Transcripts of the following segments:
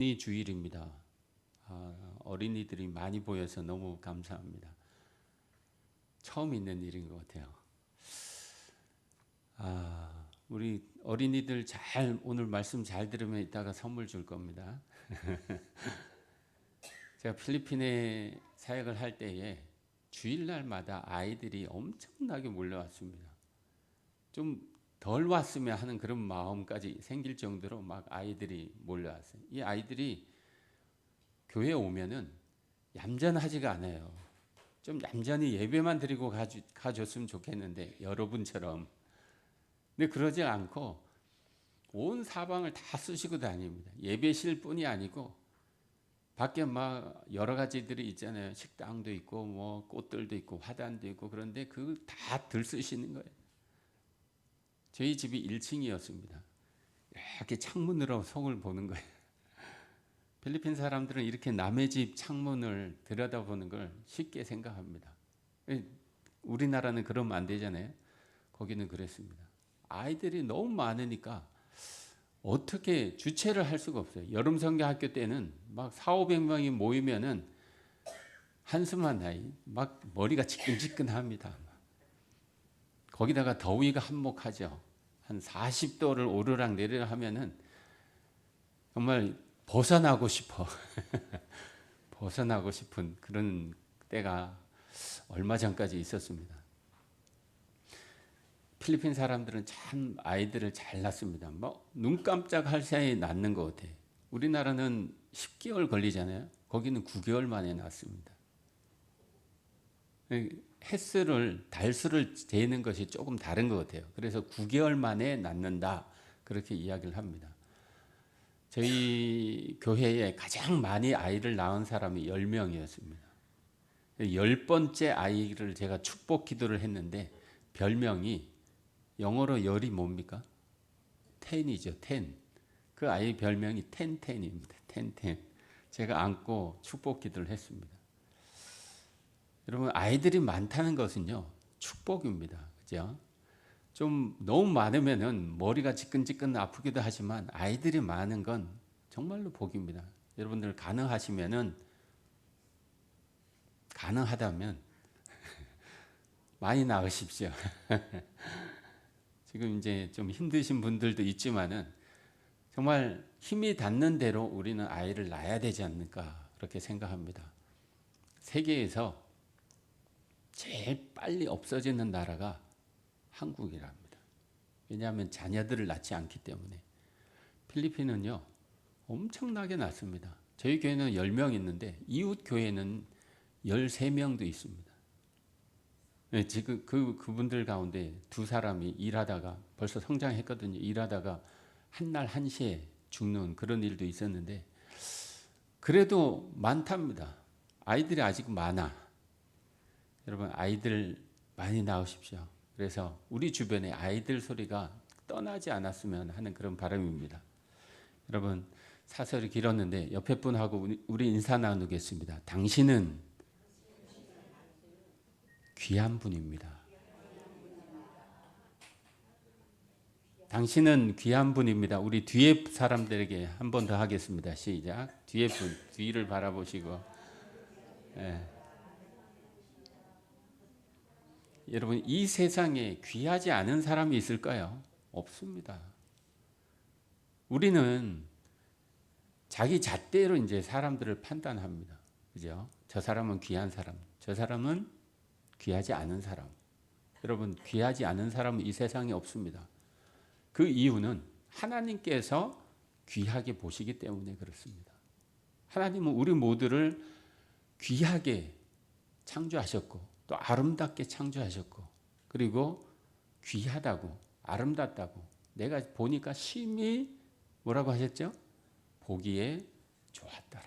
어린이 주일입니다. 어린이들이 많이 보여서 너무 감사합니다. 처음 있는 일인 것 같아요. 우리 어린이들 오늘 말씀 잘 들으면 이따가 선물 줄 겁니다. 제가 필리핀에 사역을 할 때에 주일날마다 아이들이 엄청나게 몰려왔습니다. 좀 덜 왔으면 하는 그런 마음까지 생길 정도로 막 아이들이 몰려왔어요. 이 아이들이 교회에 오면은 얌전하지가 않아요. 좀 얌전히 예배만 드리고 가줬으면 좋겠는데 여러분처럼. 근데 그러지 않고 온 사방을 다 쑤시고 다닙니다. 예배실 뿐이 아니고 밖에 막 여러 가지들이 있잖아요. 식당도 있고 뭐 꽃들도 있고 화단도 있고 그런데 그걸 다 들쑤시는 거예요. 저희 집이 1층이었습니다. 이렇게 창문으로 속을 보는 거예요. 필리핀 사람들은 이렇게 남의 집 창문을 들여다보는 걸 쉽게 생각합니다. 우리나라는 그러면 안 되잖아요. 거기는 그랬습니다. 아이들이 너무 많으니까 어떻게 주체를 할 수가 없어요. 여름 성경학교 때는 막 4,500명이 모이면은 한숨한 나이, 막 머리가 지끈지끈합니다. 거기다가 더위가 한몫하죠. 한 40도를 오르락 내리락 하면은 정말 벗어나고 싶어. 벗어나고 싶은 그런 때가 얼마 전까지 있었습니다. 필리핀 사람들은 참 아이들을 잘 낳습니다. 눈 깜짝할 사이에 낳는 것 같아요. 우리나라는 10개월 걸리잖아요. 거기는 9개월 만에 낳습니다. 햇수를 달수를 재는 것이 조금 다른 것 같아요. 그래서 9개월 만에 낳는다 그렇게 이야기를 합니다. 저희 교회에 가장 많이 아이를 낳은 사람이 10명이었습니다. 10번째 아이를 제가 축복 기도를 했는데 별명이 영어로 열이 뭡니까? 10이죠. 10. 그 아이 별명이 1010입니다. 1010. 제가 안고 축복 기도를 했습니다. 여러분 아이들이 많다는 것은요 축복입니다. 그죠? 좀 너무 많으면은 머리가 지끈지끈 아프기도 하지만 아이들이 많은 건 정말로 복입니다. 여러분들 가능하다면 많이 낳으십시오. 지금 이제 좀 힘드신 분들도 있지만은 정말 힘이 닿는 대로 우리는 아이를 낳아야 되지 않을까 그렇게 생각합니다. 세계에서 제일 빨리 없어지는 나라가 한국이랍니다. 왜냐하면 자녀들을 낳지 않기 때문에. 필리핀은요 엄청나게 낳습니다. 저희 교회는 10명 있는데 이웃 교회는 13명도 있습니다. 네, 지금 그분들 가운데 두 사람이 일하다가 벌써 성장했거든요. 일하다가 한날 1시에 죽는 그런 일도 있었는데 그래도 많답니다. 아이들이 아직 많아. 여러분 아이들 많이 낳으십시오. 그래서 우리 주변에 아이들 소리가 떠나지 않았으면 하는 그런 바람입니다. 여러분 사설이 길었는데 옆에 분하고 우리 인사 나누겠습니다. 당신은 귀한 분입니다. 당신은 귀한 분입니다. 우리 뒤에 사람들에게 한 번 더 하겠습니다. 시작. 뒤에 분, 뒤를 바라보시고. 예. 여러분 이 세상에 귀하지 않은 사람이 있을까요? 없습니다. 우리는 자기 잣대로 이제 사람들을 판단합니다. 그죠? 저 사람은 귀한 사람, 저 사람은 귀하지 않은 사람. 여러분 귀하지 않은 사람은 이 세상에 없습니다. 그 이유는 하나님께서 귀하게 보시기 때문에 그렇습니다. 하나님은 우리 모두를 귀하게 창조하셨고 또 아름답게 창조하셨고 그리고 귀하다고 아름답다고 내가 보니까 심히 뭐라고 하셨죠? 보기에 좋았더라.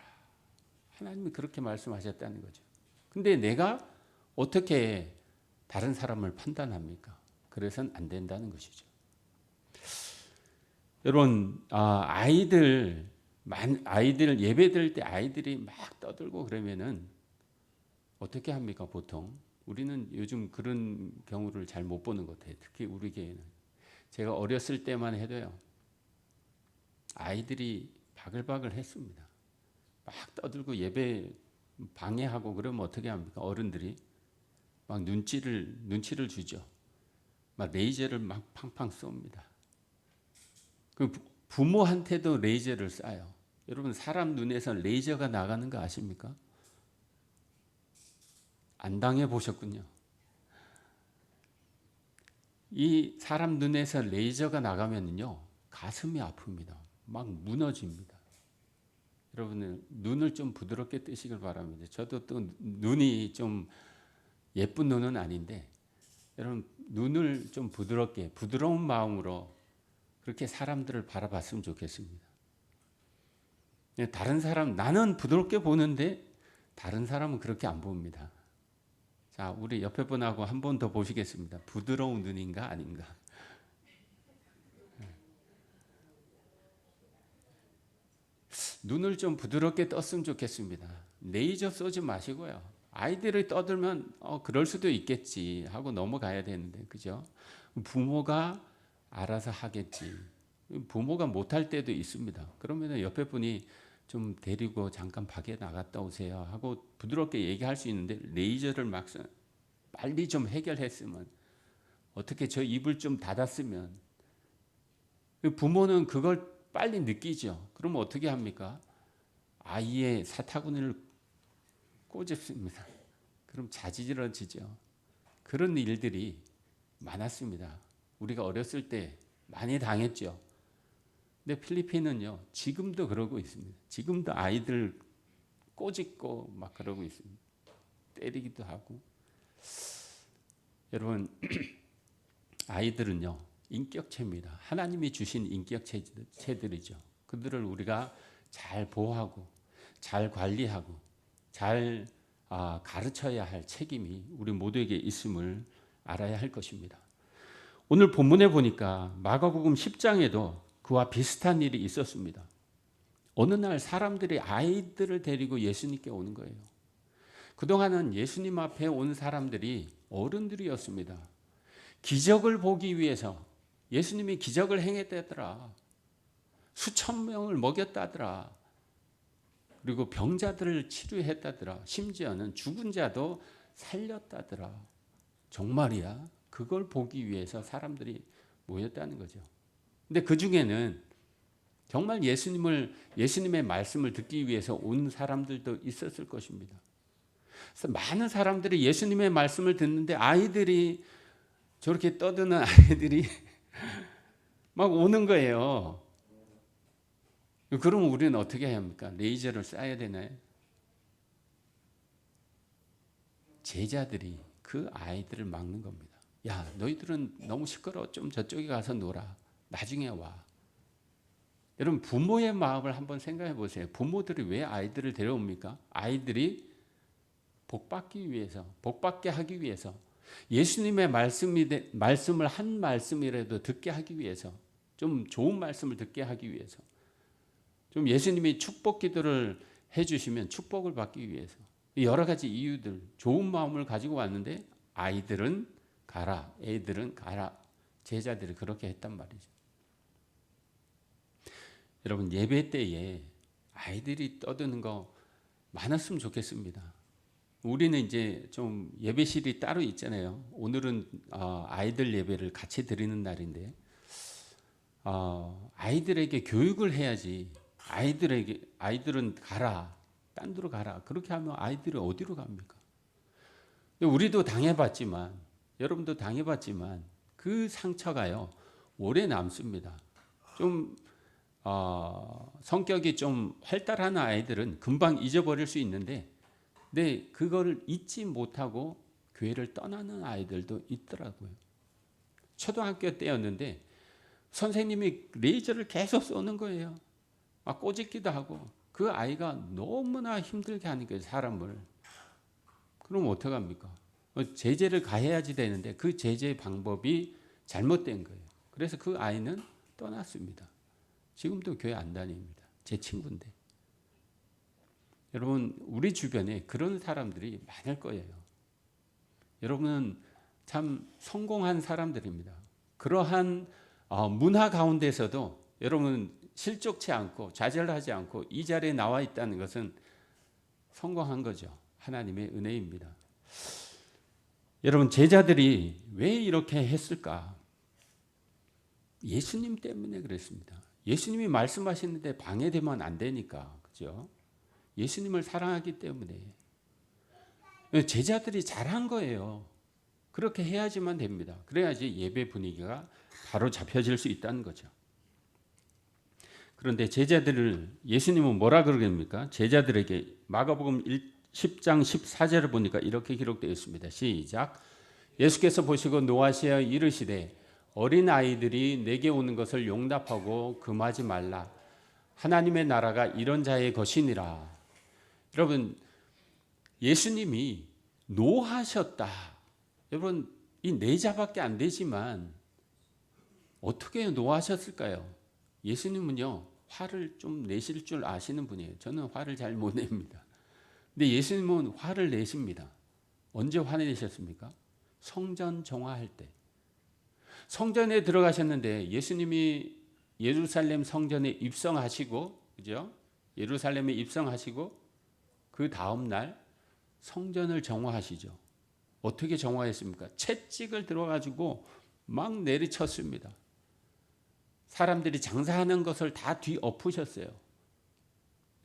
하나님이 그렇게 말씀하셨다는 거죠. 근데 내가 어떻게 다른 사람을 판단합니까? 그래서는 안 된다는 것이죠. 여러분 아이들 예배 드릴 때 아이들이 막 떠들고 그러면은 어떻게 합니까 보통? 우리는 요즘 그런 경우를 잘 못 보는 것 같아요. 특히 우리 교회는. 제가 어렸을 때만 해도요. 아이들이 바글바글 했습니다. 막 떠들고 예배 방해하고 그러면 어떻게 합니까? 어른들이 막 눈치를 주죠. 막 레이저를 막 팡팡 쏩니다. 그 부모한테도 레이저를 쏴요. 여러분 사람 눈에서 레이저가 나가는 거 아십니까? 안 당해 보셨군요. 이 사람 눈에서 레이저가 나가면요 가슴이 아픕니다. 막 무너집니다. 여러분은 눈을 좀 부드럽게 뜨시길 바랍니다. 저도 또 눈이 좀 예쁜 눈은 아닌데 여러분 눈을 좀 부드럽게 부드러운 마음으로 그렇게 사람들을 바라봤으면 좋겠습니다. 다른 사람 나는 부드럽게 보는데 다른 사람은 그렇게 안 봅니다. 자, 우리 옆에 분하고 한 번 더 보시겠습니다. 부드러운 눈인가 아닌가? 눈을 좀 부드럽게 떴으면 좋겠습니다. 레이저 쏘지 마시고요. 아이들이 떠들면 그럴 수도 있겠지 하고 넘어가야 되는데 그죠? 부모가 알아서 하겠지. 부모가 못할 때도 있습니다. 그러면 옆에 분이 좀 데리고 잠깐 밖에 나갔다 오세요 하고 부드럽게 얘기할 수 있는데 레이저를 막 빨리 좀 해결했으면 어떻게 저 입을 좀 닫았으면 부모는 그걸 빨리 느끼죠. 그러면 어떻게 합니까? 아이의 사타구니를 꼬집습니다. 그럼 자지러지죠. 그런 일들이 많았습니다. 우리가 어렸을 때 많이 당했죠. 근데 필리핀은요, 지금도 그러고 있습니다. 지금도 아이들 꼬집고 막 그러고 있습니다. 때리기도 하고. 여러분, 아이들은요, 인격체입니다. 하나님이 주신 인격체들이죠. 그들을 우리가 잘 보호하고, 잘 관리하고, 잘 가르쳐야 할 책임이 우리 모두에게 있음을 알아야 할 것입니다. 오늘 본문에 보니까 마가복음 10장에도 그와 비슷한 일이 있었습니다. 어느 날 사람들이 아이들을 데리고 예수님께 오는 거예요. 그동안은 예수님 앞에 온 사람들이 어른들이었습니다. 기적을 보기 위해서 예수님이 기적을 행했다더라. 수천 명을 먹였다더라. 그리고 병자들을 치료했다더라. 심지어는 죽은 자도 살렸다더라. 정말이야? 그걸 보기 위해서 사람들이 모였다는 거죠. 근데 그 중에는 정말 예수님의 말씀을 듣기 위해서 온 사람들도 있었을 것입니다. 그래서 많은 사람들이 예수님의 말씀을 듣는데 아이들이 저렇게 떠드는 아이들이 막 오는 거예요. 그러면 우리는 어떻게 해야 합니까? 레이저를 쏴야 되나요? 제자들이 그 아이들을 막는 겁니다. 야, 너희들은 너무 시끄러워. 좀 저쪽에 가서 놀아. 나중에 와. 여러분 부모의 마음을 한번 생각해 보세요. 부모들이 왜 아이들을 데려옵니까? 아이들이 복받기 위해서, 복받게 하기 위해서, 예수님의 말씀을 한 말씀이라도 듣게 하기 위해서, 좀 좋은 말씀을 듣게 하기 위해서, 좀 예수님이 축복 기도를 해주시면 축복을 받기 위해서 여러 가지 이유들, 좋은 마음을 가지고 왔는데 아이들은 가라, 애들은 가라, 제자들이 그렇게 했단 말이죠. 여러분 예배 때에 아이들이 떠드는 거 많았으면 좋겠습니다. 우리는 이제 좀 예배실이 따로 있잖아요. 오늘은 아이들 예배를 같이 드리는 날인데 아이들에게 교육을 해야지. 아이들은 가라, 딴 데로 가라. 그렇게 하면 아이들이 어디로 갑니까? 우리도 당해봤지만, 여러분도 당해봤지만 그 상처가요 오래 남습니다. 좀 성격이 좀 활달한 아이들은 금방 잊어버릴 수 있는데, 근데 그걸 잊지 못하고 교회를 떠나는 아이들도 있더라고요. 초등학교 때였는데 선생님이 레이저를 계속 쏘는 거예요. 막 꼬집기도 하고 그 아이가 너무나 힘들게 하는 거예요, 사람을. 그럼 어떡합니까? 제재를 가해야지 되는데 그 제재 방법이 잘못된 거예요. 그래서 그 아이는 떠났습니다. 지금도 교회 안 다닙니다. 제 친구인데. 여러분 우리 주변에 그런 사람들이 많을 거예요. 여러분은 참 성공한 사람들입니다. 그러한 문화 가운데서도 여러분 실족치 않고 좌절하지 않고 이 자리에 나와 있다는 것은 성공한 거죠. 하나님의 은혜입니다. 여러분, 제자들이 왜 이렇게 했을까? 예수님 때문에 그랬습니다. 예수님이 말씀하시는데 방해되면 안 되니까. 그죠? 예수님을 사랑하기 때문에. 제자들이 잘한 거예요. 그렇게 해야지만 됩니다. 그래야지 예배 분위기가 바로 잡혀질 수 있다는 거죠. 그런데 제자들을 예수님은 뭐라 그러십니까? 제자들에게 마가복음 10장 14절을 보니까 이렇게 기록되어 있습니다. 시작. 예수께서 보시고 노하시어 이르시되 어린 아이들이 내게 오는 것을 용납하고 금하지 말라. 하나님의 나라가 이런 자의 것이니라. 여러분, 예수님이 노하셨다. 여러분, 이 네 자밖에 안 되지만 어떻게 노하셨을까요? 예수님은요, 화를 좀 내실 줄 아시는 분이에요. 저는 화를 잘 못 냅니다. 근데 예수님은 화를 내십니다. 언제 화내셨습니까? 성전 정화할 때. 성전에 들어가셨는데 예수님이 예루살렘 성전에 입성하시고, 그죠? 예루살렘에 입성하시고 그 다음 날 성전을 정화하시죠. 어떻게 정화했습니까? 채찍을 들어가지고 막 내리쳤습니다. 사람들이 장사하는 것을 다 뒤엎으셨어요.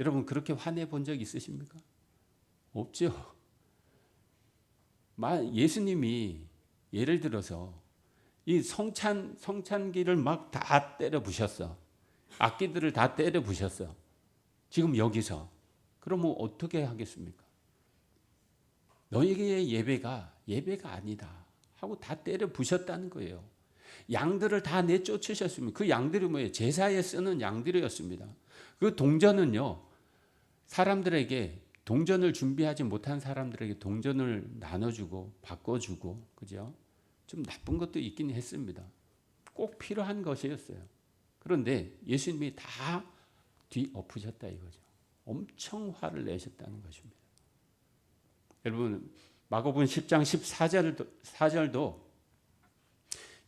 여러분, 그렇게 화내 본 적 있으십니까? 없죠. 예수님이 예를 들어서 이 성찬기를 막 다 때려 부셨어. 악기들을 다 때려 부셨어. 지금 여기서. 그러면 어떻게 하겠습니까? 너희의 예배가 아니다 하고 다 때려 부셨다는 거예요. 양들을 다 내쫓으셨습니다. 그 양들이 뭐예요? 제사에 쓰는 양들이었습니다. 그 동전은요, 사람들에게 동전을 준비하지 못한 사람들에게 동전을 나눠주고 바꿔주고, 그죠? 좀 나쁜 것도 있긴 했습니다. 꼭 필요한 것이었어요. 그런데 예수님이 다 뒤엎으셨다 이거죠. 엄청 화를 내셨다는 것입니다. 여러분, 마가복음 10장 14절도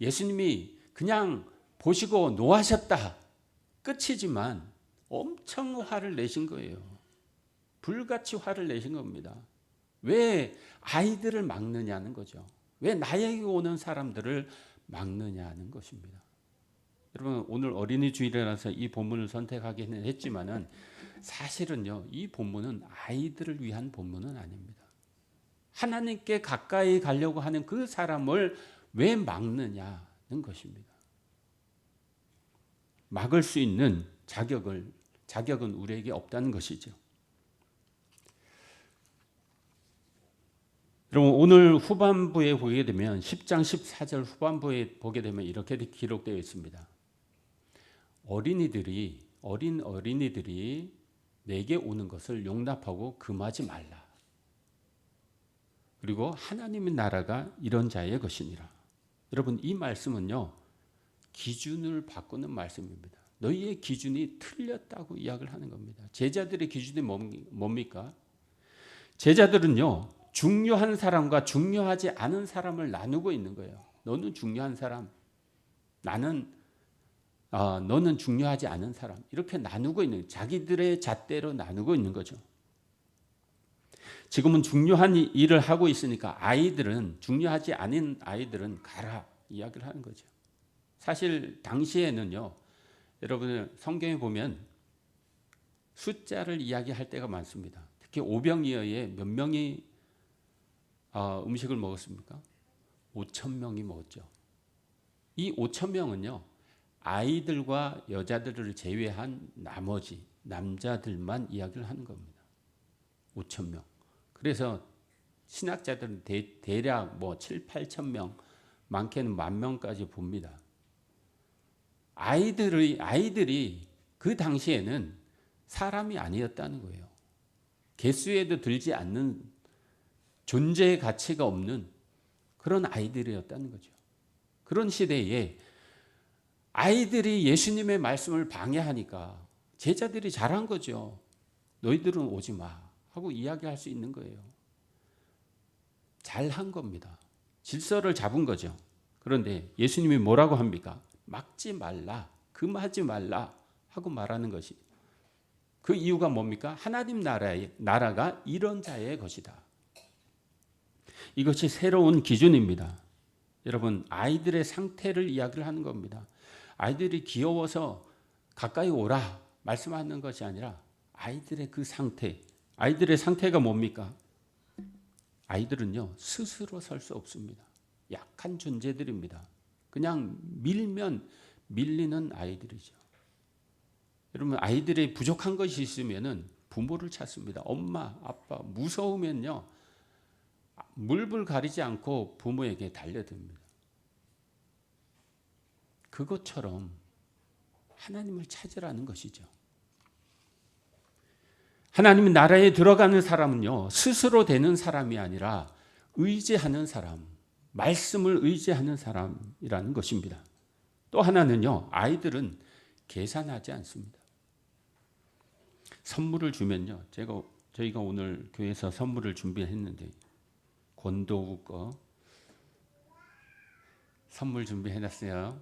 예수님이 그냥 보시고 노하셨다 끝이지만 엄청 화를 내신 거예요. 불같이 화를 내신 겁니다. 왜 아이들을 막느냐는 거죠. 왜 나에게 오는 사람들을 막느냐는 것입니다. 여러분, 오늘 어린이 주일이라서 이 본문을 선택하기는 했지만은 사실은요, 이 본문은 아이들을 위한 본문은 아닙니다. 하나님께 가까이 가려고 하는 그 사람을 왜 막느냐는 것입니다. 막을 수 있는 자격은 우리에게 없다는 것이죠. 여러분, 오늘 후반부에 보게 되면 10장 14절 후반부에 보게 되면 이렇게 기록되어 있습니다. 어린이들이 내게 오는 것을 용납하고 금하지 말라. 그리고 하나님의 나라가 이런 자의 것이니라. 여러분, 이 말씀은요, 기준을 바꾸는 말씀입니다. 너희의 기준이 틀렸다고 이야기를 하는 겁니다. 제자들의 기준이 뭡니까? 제자들은요, 중요한 사람과 중요하지 않은 사람을 나누고 있는 거예요. 너는 중요한 사람, 너는 중요하지 않은 사람, 이렇게 나누고 있는, 자기들의 잣대로 나누고 있는 거죠. 지금은 중요한 일을 하고 있으니까 중요하지 않은 아이들은 가라 이야기를 하는 거죠. 사실 당시에는요, 여러분 성경에 보면 숫자를 이야기할 때가 많습니다. 특히 오병이어에 몇 명이 음식을 먹었습니까? 5,000명이 먹었죠. 이 5,000명은요, 아이들과 여자들을 제외한 나머지 남자들만 이야기를 하는 겁니다. 5,000명. 그래서 신학자들은 대략 7, 8,000명, 많게는 10,000명까지 봅니다. 아이들이 그 당시에는 사람이 아니었다는 거예요. 개수에도 들지 않는, 존재의 가치가 없는 그런 아이들이었다는 거죠. 그런 시대에 아이들이 예수님의 말씀을 방해하니까 제자들이 잘한 거죠. 너희들은 오지 마 하고 이야기할 수 있는 거예요. 잘한 겁니다. 질서를 잡은 거죠. 그런데 예수님이 뭐라고 합니까? 막지 말라, 금하지 말라 하고 말하는 것이. 그 이유가 뭡니까? 하나님 나라가 이런 자의 것이다. 이것이 새로운 기준입니다. 여러분, 아이들의 상태를 이야기를 하는 겁니다. 아이들이 귀여워서 가까이 오라 말씀하는 것이 아니라 아이들의 그 상태. 아이들의 상태가 뭡니까? 아이들은요, 스스로 설 수 없습니다. 약한 존재들입니다. 그냥 밀면 밀리는 아이들이죠. 여러분, 아이들이 부족한 것이 있으면은 부모를 찾습니다. 엄마, 아빠, 무서우면요, 물불 가리지 않고 부모에게 달려듭니다. 그것처럼 하나님을 찾으라는 것이죠. 하나님 나라에 들어가는 사람은요, 스스로 되는 사람이 아니라 의지하는 사람, 말씀을 의지하는 사람이라는 것입니다. 또 하나는요, 아이들은 계산하지 않습니다. 선물을 주면요, 저희가 오늘 교회에서 선물을 준비했는데 권도우 거 선물 준비해놨어요.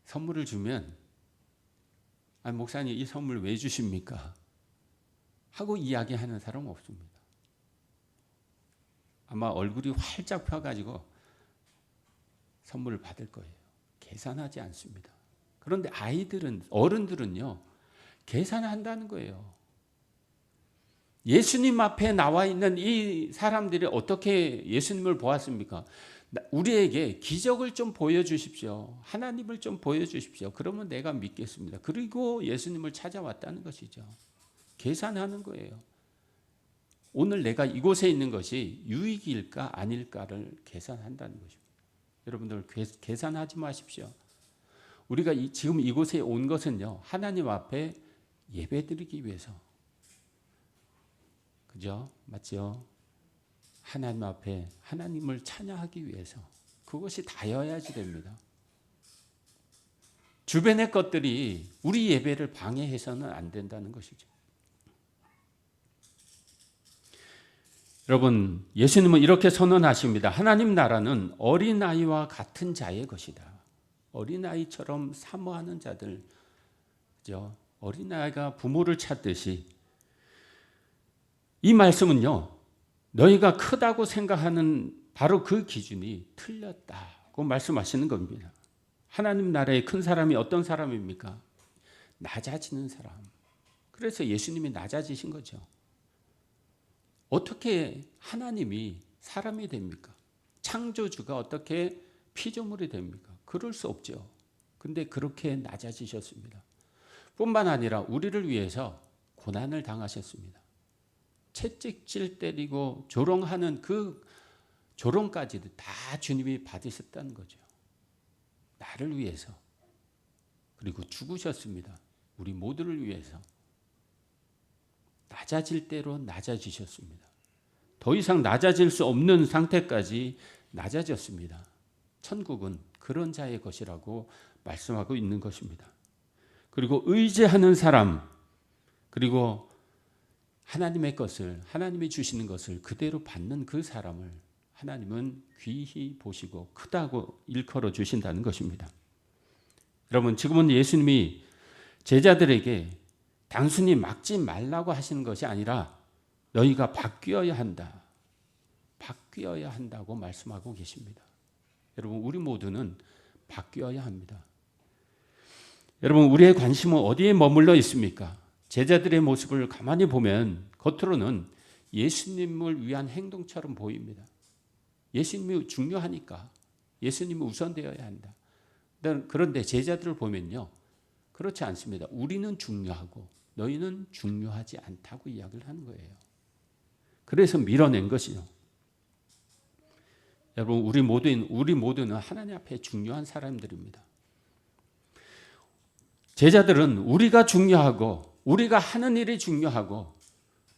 선물을 주면 목사님 이 선물 왜 주십니까? 하고 이야기하는 사람은 없습니다. 아마 얼굴이 활짝 펴가지고 선물을 받을 거예요. 계산하지 않습니다. 그런데 어른들은요, 계산한다는 거예요. 예수님 앞에 나와 있는 이 사람들이 어떻게 예수님을 보았습니까? 우리에게 기적을 좀 보여주십시오. 하나님을 좀 보여주십시오. 그러면 내가 믿겠습니다. 그리고 예수님을 찾아왔다는 것이죠. 계산하는 거예요. 오늘 내가 이곳에 있는 것이 유익일까 아닐까를 계산한다는 것입니다. 여러분들 계산하지 마십시오. 우리가 지금 이곳에 온 것은요, 하나님 앞에 예배드리기 위해서. 그죠? 맞죠? 하나님 앞에 하나님을 찬양하기 위해서. 그것이 다여야지 됩니다. 주변의 것들이 우리 예배를 방해해서는 안 된다는 것이죠. 여러분, 예수님은 이렇게 선언하십니다. 하나님 나라는 어린아이와 같은 자의 것이다. 어린아이처럼 사모하는 자들, 그죠? 어린아이가 부모를 찾듯이 이 말씀은요, 너희가 크다고 생각하는 바로 그 기준이 틀렸다고 말씀하시는 겁니다. 하나님 나라의 큰 사람이 어떤 사람입니까? 낮아지는 사람. 그래서 예수님이 낮아지신 거죠. 어떻게 하나님이 사람이 됩니까? 창조주가 어떻게 피조물이 됩니까? 그럴 수 없죠. 근데 그렇게 낮아지셨습니다. 뿐만 아니라 우리를 위해서 고난을 당하셨습니다. 채찍질 때리고 조롱하는 그 조롱까지도 다 주님이 받으셨다는 거죠. 나를 위해서. 그리고 죽으셨습니다. 우리 모두를 위해서. 낮아질 대로 낮아지셨습니다. 더 이상 낮아질 수 없는 상태까지 낮아졌습니다. 천국은 그런 자의 것이라고 말씀하고 있는 것입니다. 그리고 의지하는 사람, 그리고 하나님의 것을, 하나님이 주시는 것을 그대로 받는 그 사람을 하나님은 귀히 보시고 크다고 일컬어 주신다는 것입니다. 여러분, 지금은 예수님이 제자들에게 단순히 막지 말라고 하시는 것이 아니라 너희가 바뀌어야 한다. 바뀌어야 한다고 말씀하고 계십니다. 여러분, 우리 모두는 바뀌어야 합니다. 여러분, 우리의 관심은 어디에 머물러 있습니까? 제자들의 모습을 가만히 보면 겉으로는 예수님을 위한 행동처럼 보입니다. 예수님이 중요하니까 예수님이 우선되어야 한다. 그런데 제자들을 보면요, 그렇지 않습니다. 우리는 중요하고 너희는 중요하지 않다고 이야기를 하는 거예요. 그래서 밀어낸 것이죠. 여러분, 우리 모두는 하나님 앞에 중요한 사람들입니다. 제자들은 우리가 중요하고 우리가 하는 일이 중요하고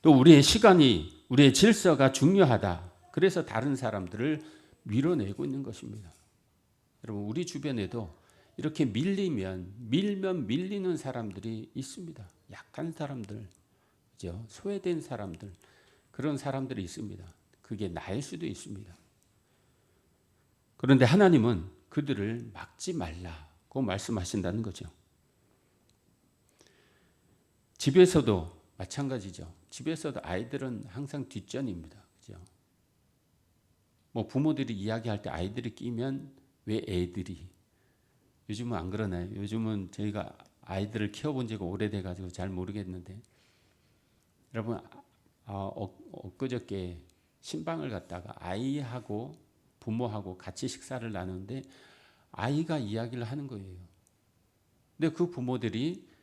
또 우리의 시간이, 우리의 질서가 중요하다. 그래서 다른 사람들을 밀어내고 있는 것입니다. 여러분, 우리 주변에도 이렇게 밀리면 밀리는 사람들이 있습니다. 약한 사람들, 그죠? 소외된 사람들, 그런 사람들이 있습니다. 그게 나일 수도 있습니다. 그런데 하나님은 그들을 막지 말라고 말씀하신다는 거죠. 집에서도 마찬가지죠. 집에서도 아이들은 항상 뒷전입니다. 그죠? 뭐 부모들이 이야기할 때 아이들이 끼면 왜 애들이, 요즘은 안 그러나요? 요즘은 저희가 아이들을 키워본 지가 오래돼 가지고 잘 모르겠는데, 여러분 엊그저께 신방을 갔다가 아이하고 부모하고 같이 식사를 나누는데 아이가 이야기를 하는 거예요. 근데 그 부모들이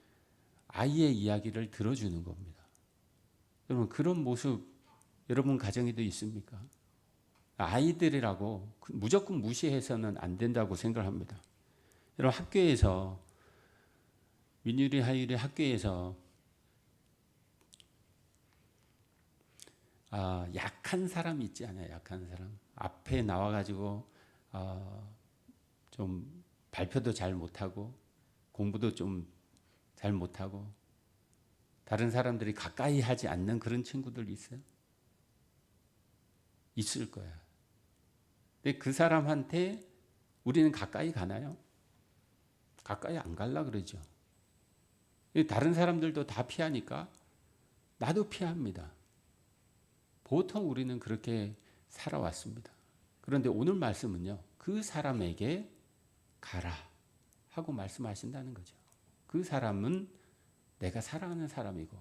아이의 이야기를 들어주는 겁니다. 여러분 그런 모습 여러분 가정에도 있습니까? 아이들이라고 무조건 무시해서는 안 된다고 생각합니다. 여러분 학교에서 민율이 하율이 학교에서 약한 사람 있지 않아요? 약한 사람 앞에 나와가지고 좀 발표도 잘 못하고 공부도 좀 잘 못하고 다른 사람들이 가까이 하지 않는 그런 친구들 있어요? 있을 거야. 근데 그 사람한테 우리는 가까이 가나요? 가까이 안 갈라 그러죠. 다른 사람들도 다 피하니까 나도 피합니다. 보통 우리는 그렇게 살아왔습니다. 그런데 오늘 말씀은요, 그 사람에게 가라 하고 말씀하신다는 거죠. 그 사람은 내가 사랑하는 사람이고,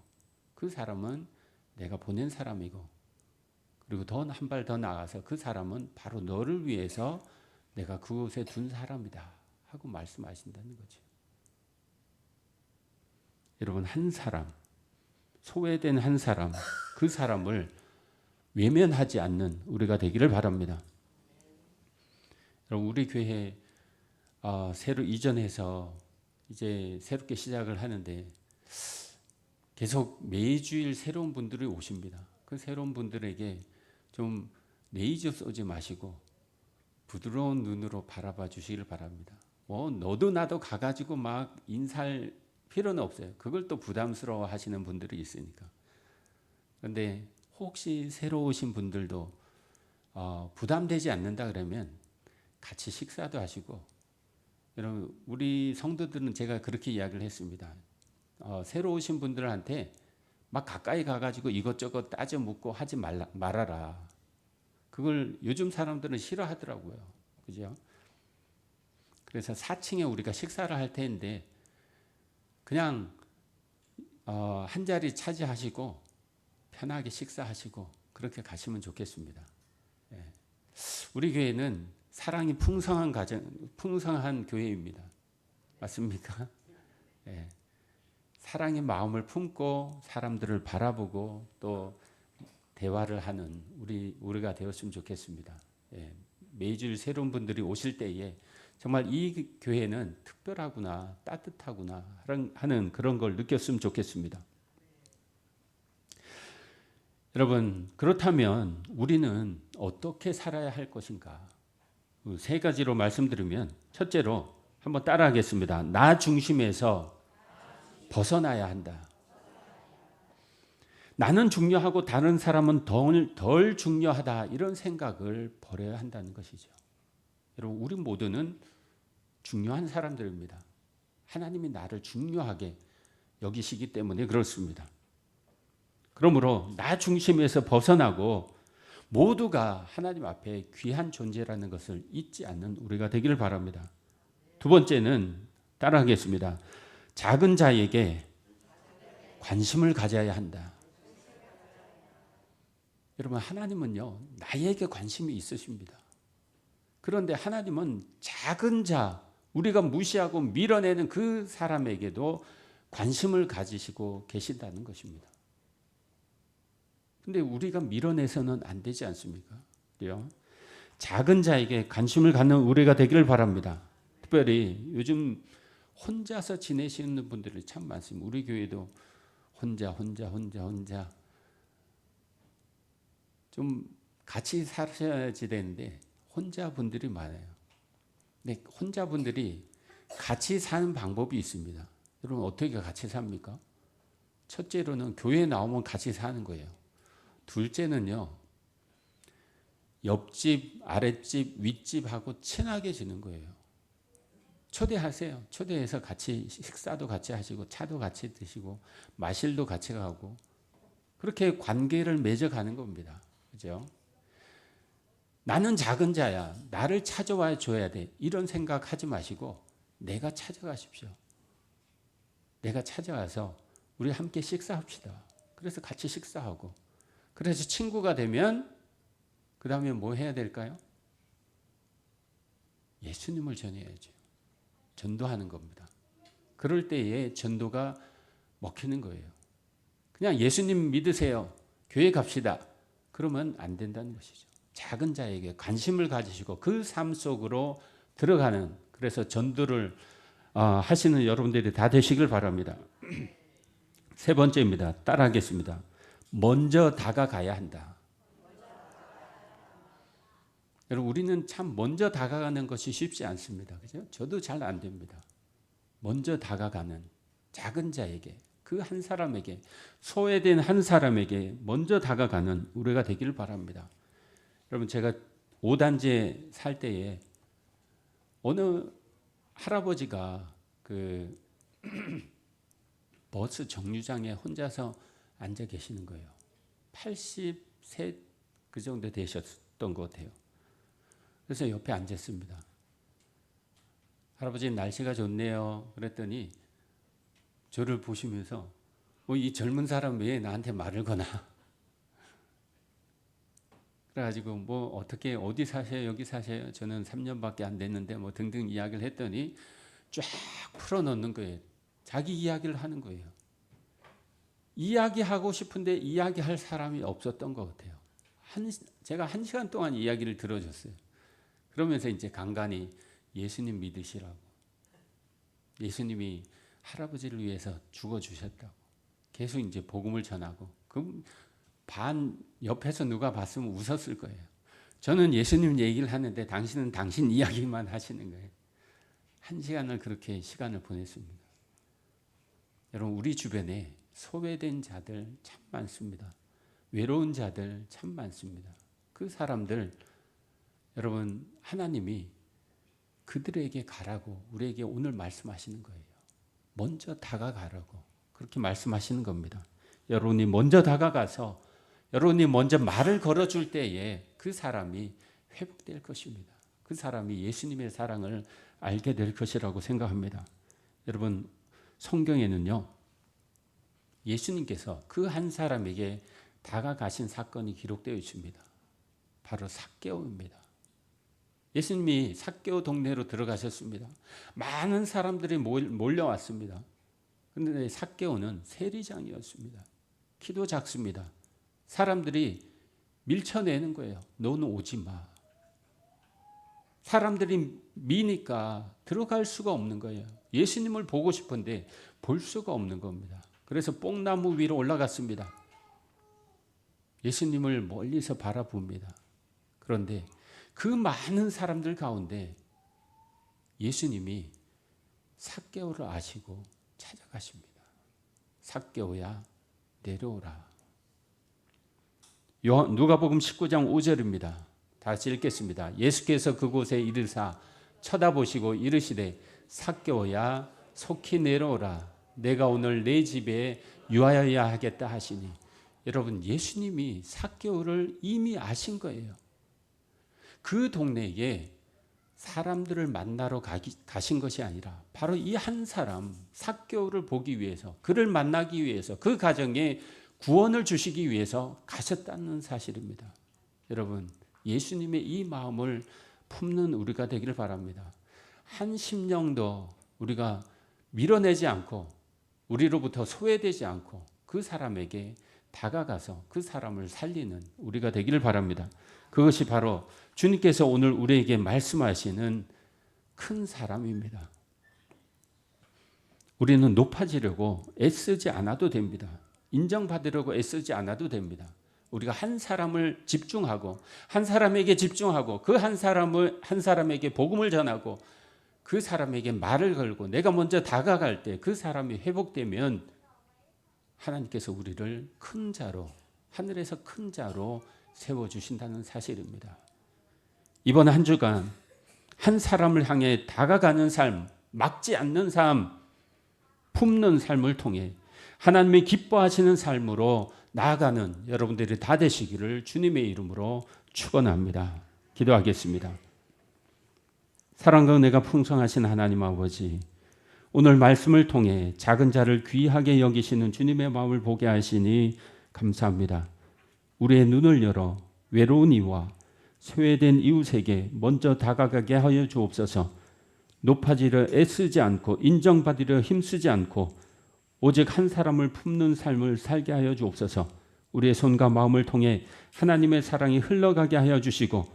그 사람은 내가 보낸 사람이고, 그리고 더 한 발 더 나아가서 그 사람은 바로 너를 위해서 내가 그곳에 둔 사람이다 하고 말씀하신다는 거죠. 여러분 한 사람, 소외된 한 사람, 그 사람을 외면하지 않는 우리가 되기를 바랍니다. 여러분 우리 교회 새로 이전해서 이제 새롭게 시작을 하는데 계속 매주일 새로운 분들이 오십니다. 그 새로운 분들에게 좀 레이저 쏘지 마시고 부드러운 눈으로 바라봐 주시길 바랍니다. 너도 나도 가가지고 막 인사할 필요는 없어요. 그걸 또 부담스러워 하시는 분들이 있으니까. 그런데 혹시 새로 오신 분들도 부담되지 않는다 그러면 같이 식사도 하시고, 여러분 우리 성도들은 제가 그렇게 이야기를 했습니다. 새로 오신 분들한테 막 가까이 가가지고 이것저것 따져 묻고 하지 말아라. 그걸 요즘 사람들은 싫어하더라고요. 그죠? 그래서 4층에 우리가 식사를 할 텐데 그냥 한 자리 차지하시고 편하게 식사하시고 그렇게 가시면 좋겠습니다. 예. 우리 교회는 사랑이 풍성한 가정, 풍성한 교회입니다. 맞습니까? 예. 사랑의 마음을 품고 사람들을 바라보고 또 대화를 하는 우리가 되었으면 좋겠습니다. 예. 매주 새로운 분들이 오실 때에 정말 이 교회는 특별하구나, 따뜻하구나 하는 그런 걸 느꼈으면 좋겠습니다. 여러분, 그렇다면 우리는 어떻게 살아야 할 것인가? 세 가지로 말씀드리면, 첫째로 한번 따라하겠습니다. 나 중심에서 벗어나야 한다. 나는 중요하고 다른 사람은 덜 중요하다, 이런 생각을 버려야 한다는 것이죠. 여러분, 우리 모두는 중요한 사람들입니다. 하나님이 나를 중요하게 여기시기 때문에 그렇습니다. 그러므로 나 중심에서 벗어나고 모두가 하나님 앞에 귀한 존재라는 것을 잊지 않는 우리가 되기를 바랍니다. 두 번째는 따라하겠습니다. 작은 자에게 관심을 가져야 한다. 여러분, 하나님은요, 나에게 관심이 있으십니다. 그런데 하나님은 작은 자, 우리가 무시하고 밀어내는 그 사람에게도 관심을 가지시고 계신다는 것입니다. 근데 우리가 밀어내서는 안 되지 않습니까? 그래요? 작은 자에게 관심을 갖는 우리가 되기를 바랍니다. 특별히 요즘 혼자서 지내시는 분들이 참 많습니다. 우리 교회도 혼자 좀 같이 사셔야지 되는데 혼자 분들이 많아요. 근데 혼자 분들이 같이 사는 방법이 있습니다. 여러분 어떻게 같이 삽니까? 첫째로는 교회에 나오면 같이 사는 거예요. 둘째는요, 옆집, 아랫집, 윗집하고 친하게 지는 거예요. 초대하세요. 초대해서 같이 식사도 같이 하시고 차도 같이 드시고 마실도 같이 가고 그렇게 관계를 맺어가는 겁니다. 그죠? 나는 작은 자야. 나를 찾아와 줘야 돼. 이런 생각하지 마시고 내가 찾아가십시오. 내가 찾아가서 우리 함께 식사합시다. 그래서 같이 식사하고 그래서 친구가 되면 그 다음에 뭐 해야 될까요? 예수님을 전해야죠. 전도하는 겁니다. 그럴 때에 전도가 먹히는 거예요. 그냥 예수님 믿으세요. 교회 갑시다. 그러면 안 된다는 것이죠. 작은 자에게 관심을 가지시고 그 삶 속으로 들어가는 그래서 전도를 하시는 여러분들이 다 되시길 바랍니다. 세 번째입니다. 따라하겠습니다. 먼저 다가가야 한다. 여러분 우리는 참 먼저 다가가는 것이 쉽지 않습니다. 그죠? 저도 잘 안 됩니다. 먼저 다가가는 작은 자에게 그 한 사람에게 소외된 한 사람에게 먼저 다가가는 우리가 되기를 바랍니다. 여러분 제가 5단지에 살 때에 어느 할아버지가 그 버스 정류장에 혼자서 앉아 계시는 거예요. 80세 그 정도 되셨던 것 같아요. 그래서 옆에 앉았습니다. 할아버지 날씨가 좋네요. 그랬더니 저를 보시면서 이 젊은 사람 왜 나한테 말을 거나. 그래가지고 뭐 어떻게 어디 사세요? 여기 사세요? 저는 3년밖에 안 됐는데 뭐 등등 이야기를 했더니 쫙 풀어놓는 거예요. 자기 이야기를 하는 거예요. 이야기하고 싶은데 이야기할 사람이 없었던 것 같아요. 제가 1시간 동안 이야기를 들어줬어요. 그러면서 이제 간간히 예수님 믿으시라고. 예수님이 할아버지를 위해서 죽어주셨다고. 계속 이제 복음을 전하고. 그 반 옆에서 누가 봤으면 웃었을 거예요. 저는 예수님 얘기를 하는데 당신은 당신 이야기만 하시는 거예요. 1시간을 그렇게 시간을 보냈습니다. 여러분 우리 주변에 소외된 자들 참 많습니다. 외로운 자들 참 많습니다. 그 사람들 여러분 하나님이 그들에게 가라고 우리에게 오늘 말씀하시는 거예요. 먼저 다가가라고 그렇게 말씀하시는 겁니다. 여러분이 먼저 다가가서 여러분이 먼저 말을 걸어줄 때에 그 사람이 회복될 것입니다. 그 사람이 예수님의 사랑을 알게 될 것이라고 생각합니다. 여러분 성경에는요. 예수님께서 그 한 사람에게 다가가신 사건이 기록되어 있습니다. 바로 삭개오입니다. 예수님이 삭개오 동네로 들어가셨습니다. 많은 사람들이 몰려왔습니다. 그런데 삭개오는 세리장이었습니다. 키도 작습니다. 사람들이 밀쳐내는 거예요. 너는 오지 마. 사람들이 미니까 들어갈 수가 없는 거예요. 예수님을 보고 싶은데 볼 수가 없는 겁니다. 그래서 뽕나무 위로 올라갔습니다. 예수님을 멀리서 바라봅니다. 그런데 그 많은 사람들 가운데 예수님이 삭개오를 아시고 찾아가십니다. 삭개오야 내려오라. 누가복음 19장 5절입니다. 다시 읽겠습니다. 예수께서 그곳에 이르사 쳐다보시고 이르시되 삭개오야 속히 내려오라. 내가 오늘 내 집에 유하여야 하겠다 하시니. 여러분 예수님이 삭개오를 이미 아신 거예요. 그 동네에 사람들을 만나러 가신 것이 아니라 바로 이 한 사람 삭개오를 보기 위해서 그를 만나기 위해서 그 가정에 구원을 주시기 위해서 가셨다는 사실입니다. 여러분 예수님의 이 마음을 품는 우리가 되기를 바랍니다. 한 심령도 우리가 밀어내지 않고 우리로부터 소외되지 않고 그 사람에게 다가가서 그 사람을 살리는 우리가 되기를 바랍니다. 그것이 바로 주님께서 오늘 우리에게 말씀하시는 큰 사람입니다. 우리는 높아지려고 애쓰지 않아도 됩니다. 인정받으려고 애쓰지 않아도 됩니다. 우리가 한 사람을 집중하고 한 사람에게 집중하고 그 한 사람에게 복음을 전하고 그 사람에게 말을 걸고 내가 먼저 다가갈 때 그 사람이 회복되면 하나님께서 우리를 큰 자로 하늘에서 큰 자로 세워주신다는 사실입니다. 이번 한 주간 한 사람을 향해 다가가는 삶 막지 않는 삶, 품는 삶을 통해 하나님이 기뻐하시는 삶으로 나아가는 여러분들이 다 되시기를 주님의 이름으로 축원합니다. 기도하겠습니다. 사랑과 은혜가 풍성하신 하나님 아버지, 오늘 말씀을 통해 작은 자를 귀하게 여기시는 주님의 마음을 보게 하시니 감사합니다. 우리의 눈을 열어 외로운 이와 소외된 이웃에게 먼저 다가가게 하여 주옵소서. 높아지려 애쓰지 않고 인정받으려 힘쓰지 않고 오직 한 사람을 품는 삶을 살게 하여 주옵소서. 우리의 손과 마음을 통해 하나님의 사랑이 흘러가게 하여 주시고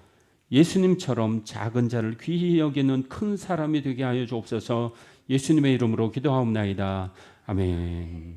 예수님처럼 작은 자를 귀히 여기는 큰 사람이 되게 하여 주옵소서. 예수님의 이름으로 기도하옵나이다. 아멘.